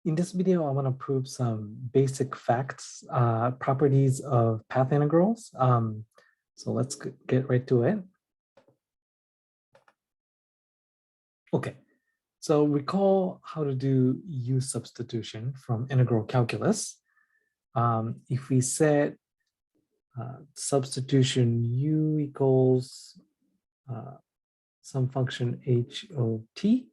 In this video, I want to prove some basic facts, properties of path integrals. So let's get right to it. Okay, so recall how to do U substitution from integral calculus. If we set substitution U equals some function h of t,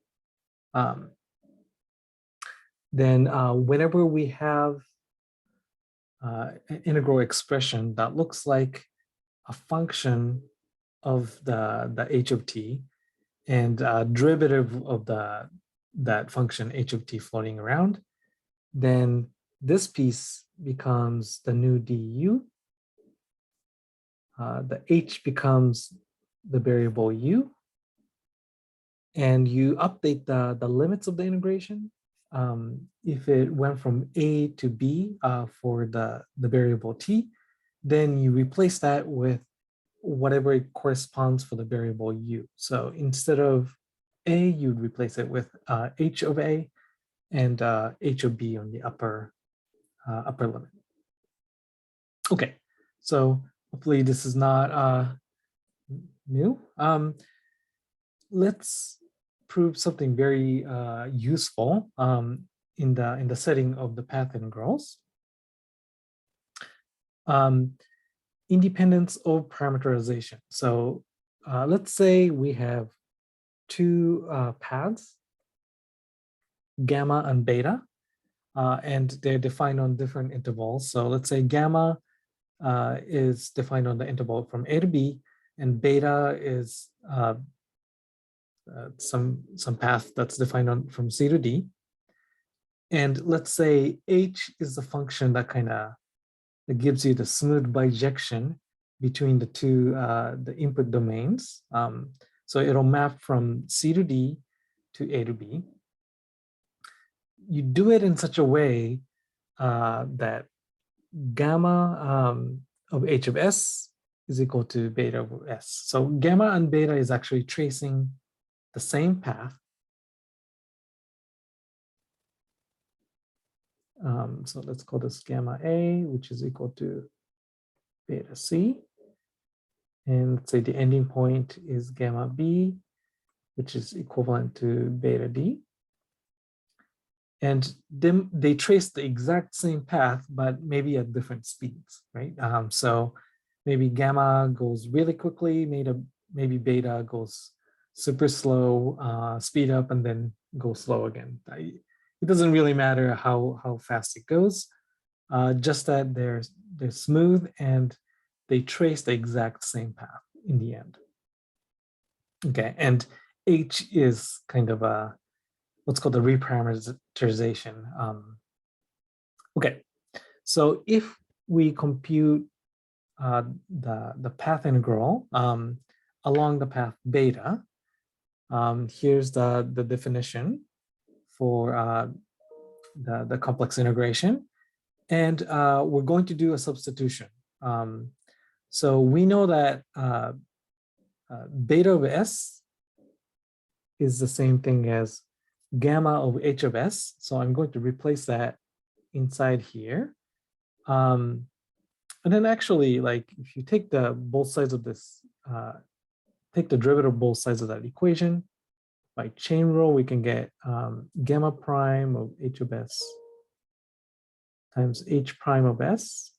then whenever we have an integral expression that looks like a function of the h of t and a derivative of that function h of t floating around, then this piece becomes the new du. The h becomes the variable u, and you update the limits of the integration. If it went from a to b for the variable t, then you replace that with whatever it corresponds for the variable u. So instead of a, you'd replace it with h of a and h of b on the upper limit. Okay, so hopefully this is not new. Let's prove something very useful in the setting of the path integrals. Independence of parameterization. So let's say we have two paths, gamma and beta, and they're defined on different intervals. So let's say gamma is defined on the interval from a to b, and beta is some path that's defined on from c to d. And let's say h is the function that that gives you the smooth bijection between the two the input domains. So it'll map from c to d to a to b. You do it in such a way that gamma of h of s is equal to beta of s. So gamma and beta is actually tracing the same path. So let's call this gamma A, which is equal to beta C. And let's say the ending point is gamma B, which is equivalent to beta D. And then they trace the exact same path, but maybe at different speeds, right? So maybe gamma goes really quickly, maybe beta goes super slow, speed up, and then go slow again. It doesn't really matter how fast it goes, just that they're smooth and they trace the exact same path in the end. Okay, and h is kind of what's called the reparameterization. Okay, so if we compute the path integral along the path beta, here's the definition for the complex integration. And we're going to do a substitution. So we know that beta of s is the same thing as gamma of h of s. So I'm going to replace that inside here. And then actually, like if you take both sides of this, take the derivative of both sides of that equation, by chain rule, we can get gamma prime of h of s times h prime of s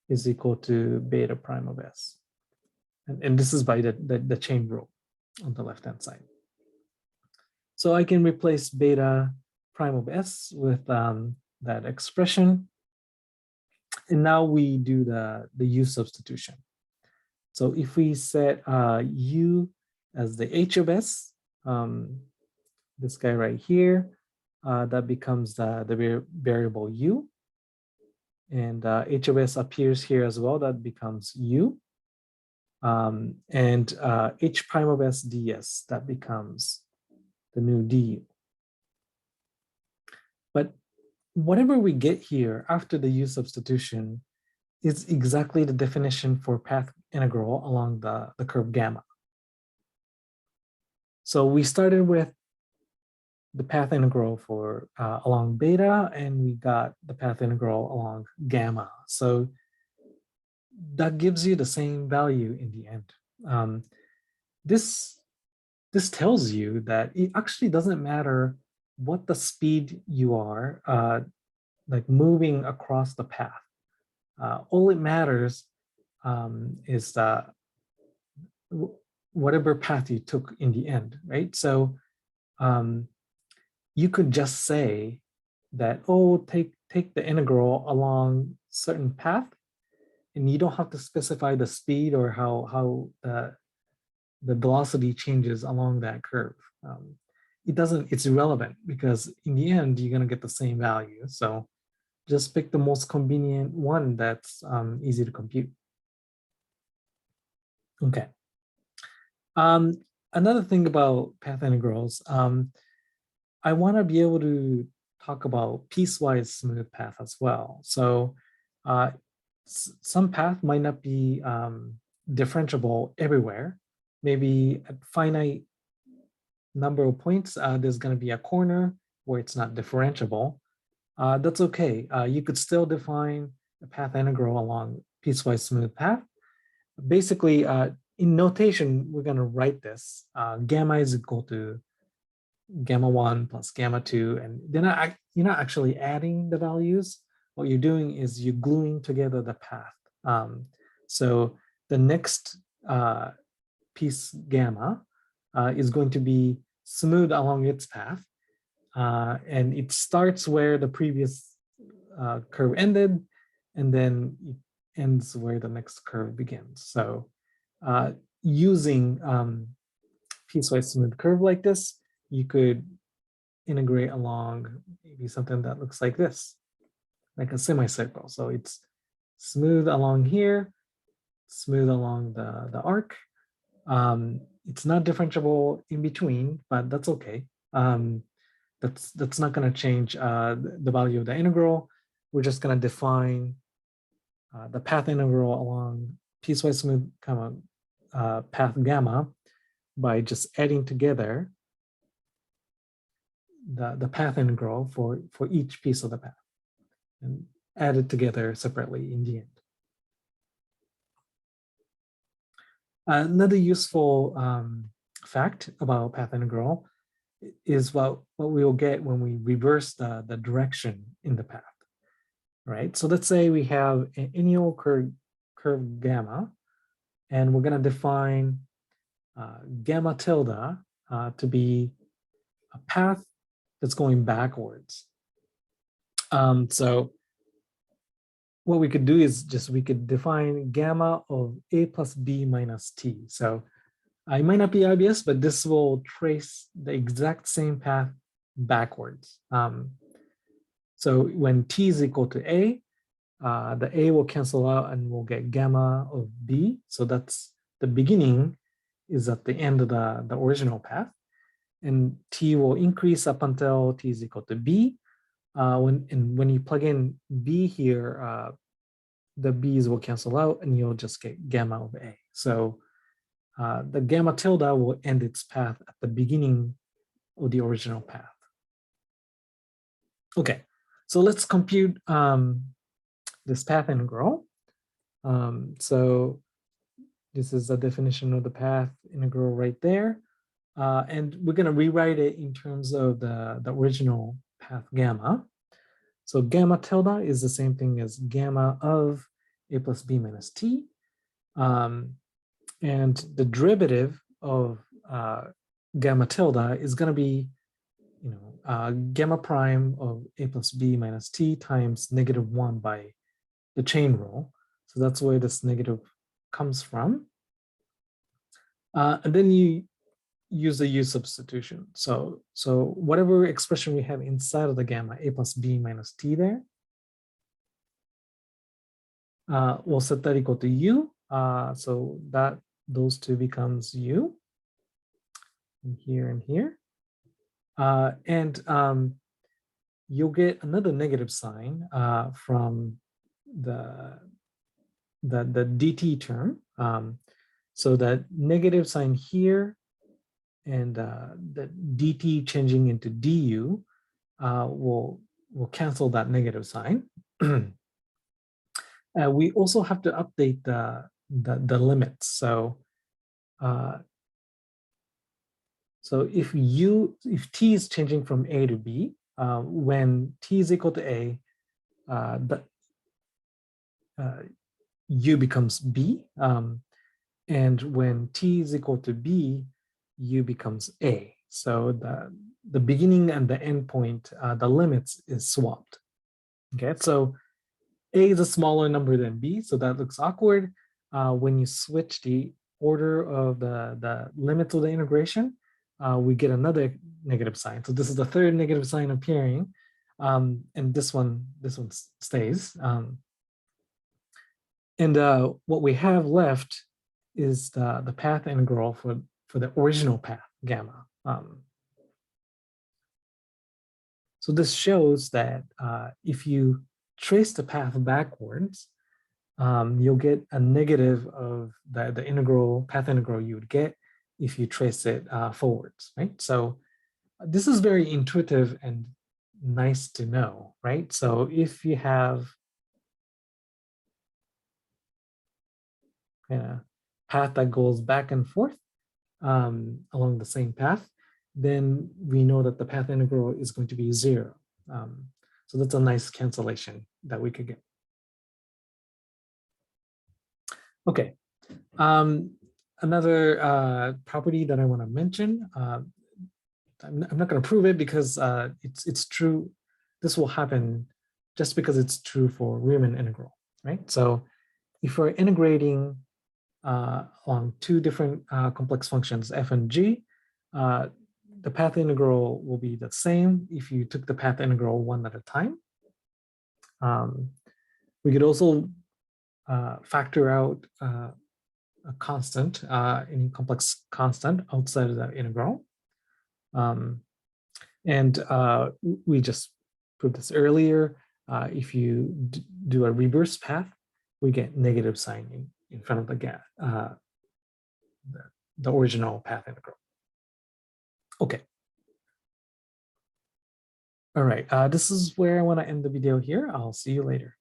is equal to beta prime of s. And this is by the chain rule on the left-hand side. So I can replace beta prime of s with that expression. And now we do the u substitution. So if we set u as the h of s, this guy right here, that becomes the variable u. And h of s appears here as well, that becomes u. And h prime of s ds, that becomes the new du. But whatever we get here after the u substitution is exactly the definition for path integral along the curve gamma. So we started with the path integral for along beta, and we got the path integral along gamma. So that gives you the same value in the end. This tells you that it actually doesn't matter what the speed you are like moving across the path. All it matters is that whatever path you took in the end, right? So you could just say that, oh, take the integral along certain path, and you don't have to specify the speed or how the velocity changes along that curve. It's irrelevant because in the end, you're gonna get the same value. So just pick the most convenient one that's easy to compute. Okay. Another thing about path integrals, I want to be able to talk about piecewise smooth path as well. So some path might not be differentiable everywhere. Maybe at finite number of points, there's going to be a corner where it's not differentiable. That's okay. You could still define a path integral along piecewise smooth path. Basically, in notation, we're going to write this. Gamma is equal to gamma 1 plus gamma 2, and you're not actually adding the values. What you're doing is you're gluing together the path. So the next piece gamma is going to be smooth along its path, and it starts where the previous curve ended, and then it ends where the next curve begins. So using piecewise smooth curve like this, you could integrate along maybe something that looks like this, like a semicircle. So it's smooth along here, smooth along the arc. It's not differentiable in between, but that's okay. That's not going to change the value of the integral. We're just going to define the path integral along piecewise smooth path gamma by just adding together the path integral for each piece of the path and add it together separately in the end. Another useful fact about path integral is what we will get when we reverse the direction in the path, right? So let's say we have an annual curve gamma, and we're going to define gamma tilde to be a path that's going backwards. So what we could do is we could define gamma of a plus b minus t. So it might not be obvious, but this will trace the exact same path backwards. So when t is equal to a, the a will cancel out and we'll get gamma of b. So that's the beginning is at the end of the original path. And t will increase up until t is equal to b. When you plug in b here, the b's will cancel out and you'll just get gamma of a. So the gamma tilde will end its path at the beginning of the original path. Okay, so let's compute this path integral. So this is the definition of the path integral right there. And we're going to rewrite it in terms of the original path gamma. So gamma tilde is the same thing as gamma of a plus b minus t. And the derivative of gamma tilde is going to be, gamma prime of a plus b minus t times -1 by the chain rule. So that's where this negative comes from. And then you use the U substitution. So whatever expression we have inside of the gamma, a plus b minus t there, we'll set that equal to u. So that those two becomes u, and here. And you'll get another negative sign from the dt term. So that negative sign here the dt changing into du will cancel that negative sign. We also have to update the limits. So if t is changing from a to b, when t is equal to a, u becomes b, and when t is equal to b, u becomes a. So the beginning and the end point, the limits is swapped. Okay, so a is a smaller number than b, so that looks awkward. When you switch the order of the limits of the integration, we get another negative sign. So this is the third negative sign appearing, and this one stays. And what we have left is the path integral for the original path, gamma. So this shows that if you trace the path backwards, you'll get a negative of the path integral you would get if you trace it forwards, right? So this is very intuitive and nice to know, right? So if you have a path that goes back and forth along the same path, then we know that the path integral is going to be 0. So that's a nice cancellation that we could get. Okay. Another property that I want to mention, I'm not going to prove it because it's true. This will happen just because it's true for Riemann integral, right? So if we're integrating along two different complex functions, f and g, the path integral will be the same if you took the path integral one at a time. We could also factor out a constant, any complex constant outside of the integral. And we just proved this earlier. If you do a reverse path, we get negative sign in front of the original path integral. Okay. All right, this is where I want to end the video here. I'll see you later.